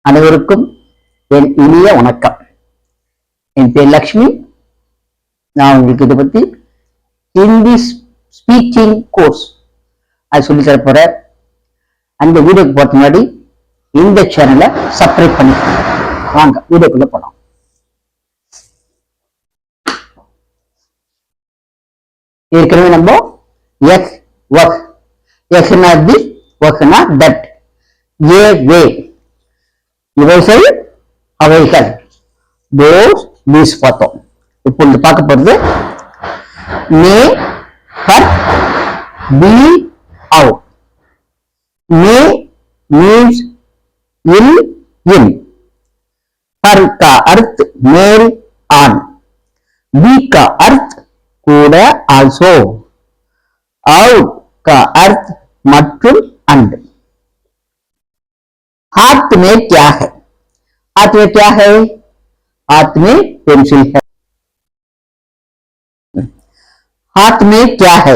அனைவருக்கும் என் இனிய வணக்கம். என் பேர் லக்ஷ்மி. நான் உங்களுக்கு இதை பத்தி ஹிந்தி ஸ்பீக்கிங் கோர்ஸ் அது சொல்லி தர போறேன். அந்த வீடியோக்கு போறதுக்கு முன்னாடி இந்த சேனலை சப்ஸ்கிரைப் பண்ணிக்கோங்க. வாங்க வீடியோக்குள்ள போலாம். ஏற்கனவே நம்ம எக் ஒர்க் எக்னா தி ஒர்க்னா தட் ஏ வே இவைகள் அவைகள் தோஸ் தீஸ் பார்த்தோம். இப்பொழுது பார்க்க போறது மே पर बी out. मे means in पर का अर्थ मेल on, बी का अर्थ கூட also, out का अर्थ மற்றும் and. हाथ में क्या है? हाथ में क्या है? हाथ में पेंसिल है. हाथ में क्या है?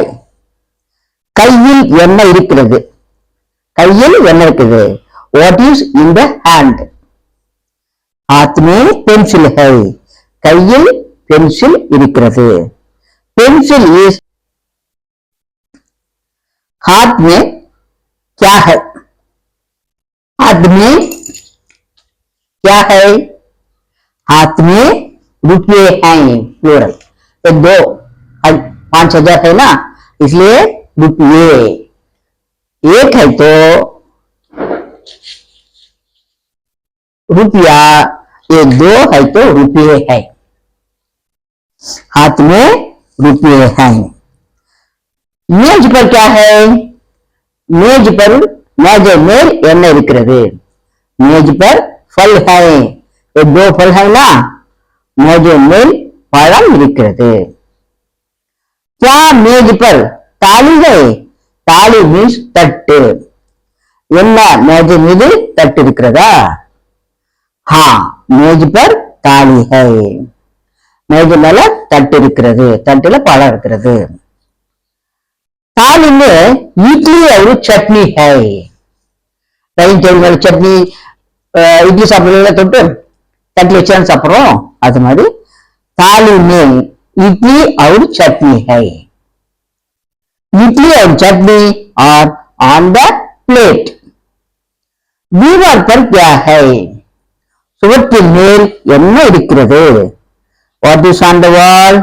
கையில் என்ன இருக்கிறது? கையில் என்ன இருக்குது? What is in the hand? हाथ में पेंसिल है. கையில் பென்சில் இருக்கிறது. पेंसिल is हाथ में क्या है? हाथ में क्या है? हाथ में रुपये हैं प्लूरल. तो 5,000 है ना, इसलिए रुपये. एक है तो रुपया, ये 2 है तो रुपये है. हाथ में रुपये हैं. मेज पर क्या है? मेज पर மேஜை மேல் என்ன இருக்கிறது? மேஜ் பர் फल है. ये 2 फल है ना, மேஜை மேல் பழம் இருக்கிறது. क्या मेज पर தாலி है? தாலி மீன்ஸ் தட்டு. என்ன மேஜை மீது தட்டு இருக்கிறதா? हाँ, मेज पर தாலி है. மேஜை மேல தட்டு இருக்கிறது, தட்டுல பழம் இருக்கிறது. थाली में इडली और चटनी है. चटनी इडली சாப்பிடுறதுல தொட்டு தட்டில் வச்சு சாப்பிடுறோம், அது மாதிரி थाली में इडली और चटनी है. इडली और चटनी और ऑन द प्लेट. दीवार पर क्या है? சுவற்றின் மேல் என்ன இருக்கிறது? What is on the wall?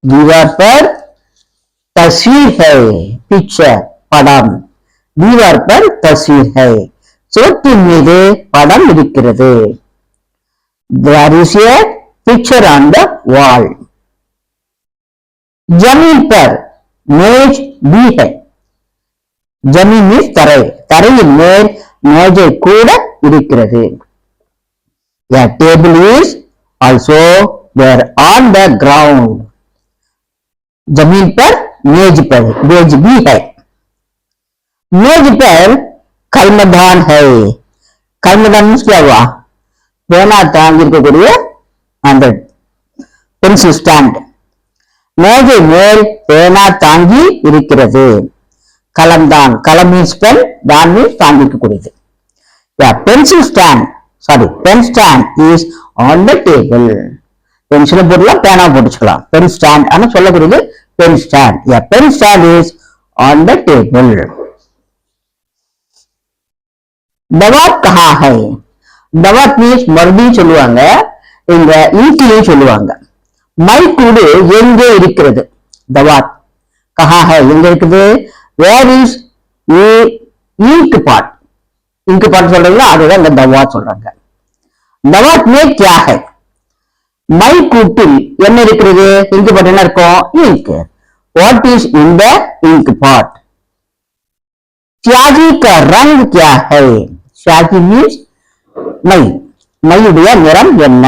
दीवार पर तस्वीर है, पिक्चर படம். दीवार पर तस्वीर है. சுவற்றின் மீது படம் இருக்கிறது. There is a picture on the wall. जमीन पर मेज भी है. जमीन மீன்ஸ் தரை, தரையின் மேல் மேஜை கூட இருக்கிறது. A table is also there on the ground. जमीन पर मेज पर मेज भी है. मेज पर कलमदान है. कलमदान मीन्स क्या हुआ? பேனா தாங்கி இருக்கக்கூடிய அந்த பென்சில் ஸ்டாண்ட். மேஜை மேல் பேனா தாங்கி இருக்கிறது. கலம்தான், கலம் மீன்ஸ் பென், தான் மீன்ஸ் தாங்கி இருக்கக்கூடியது. Pencil stand, sorry, pen stand is on the table. பென்சிலை போட்டுலாம் பேனா போட்டுச்சுக்கலாம். பென் ஸ்டாண்ட் ஆனா சொல்லக்கூடியது pen stand. A pen stand is on the table. दवात कहाँ है? दवात means மறுபடியும் சொல்லுவாங்க, இங்க இங்கிலையும் சொல்லுவாங்க. மைக்கூடு எங்கே இருக்கிறது? दवात कहाँ है, எங்க இருக்குது? Where is ink pot? ink pot சொல்றீங்களா, அதுதான் இந்த दवात சொல்றாங்க. दवात में क्या है? மைக்கூட்டில் என்ன இருக்கிறது? இங்க் பாட் என்ன இருக்கும்? Ink. What is in the ink pot? स्याही का रंग क्या है? स्याही means மை. மையுடைய நிறம் என்ன?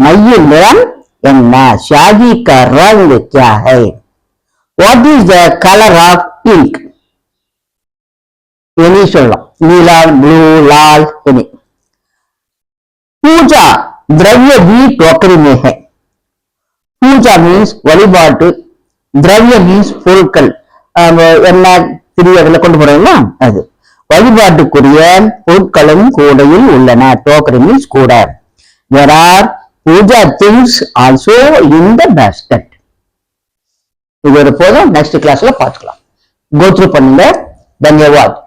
மையின் நிறம் என்ன? स्याही का रंग क्या है? What is the color of ink? Any சொல்லலாம், நீலா, ப்ளூ, லால், எனி. पूजा द्रव्य भी टोकरी में है. पूजा मीन्स वழிபாட்டு, द्रव्य मीन्स பொருட்கள், என்ன திரி அதில் கொண்டு போறீங்களா அது. வழிபாட்டுக்குரிய பொருட்களும் கூடையில் உள்ளன. டோக்கரி மீன்ஸ் கூட. There are puja things also in the basket. இது ஒரு போதும். நெக்ஸ்ட் கிளாஸ்ல பார்த்துக்கலாம். கோ த்ரூ பண்ணுங்க. தன்யவாத்.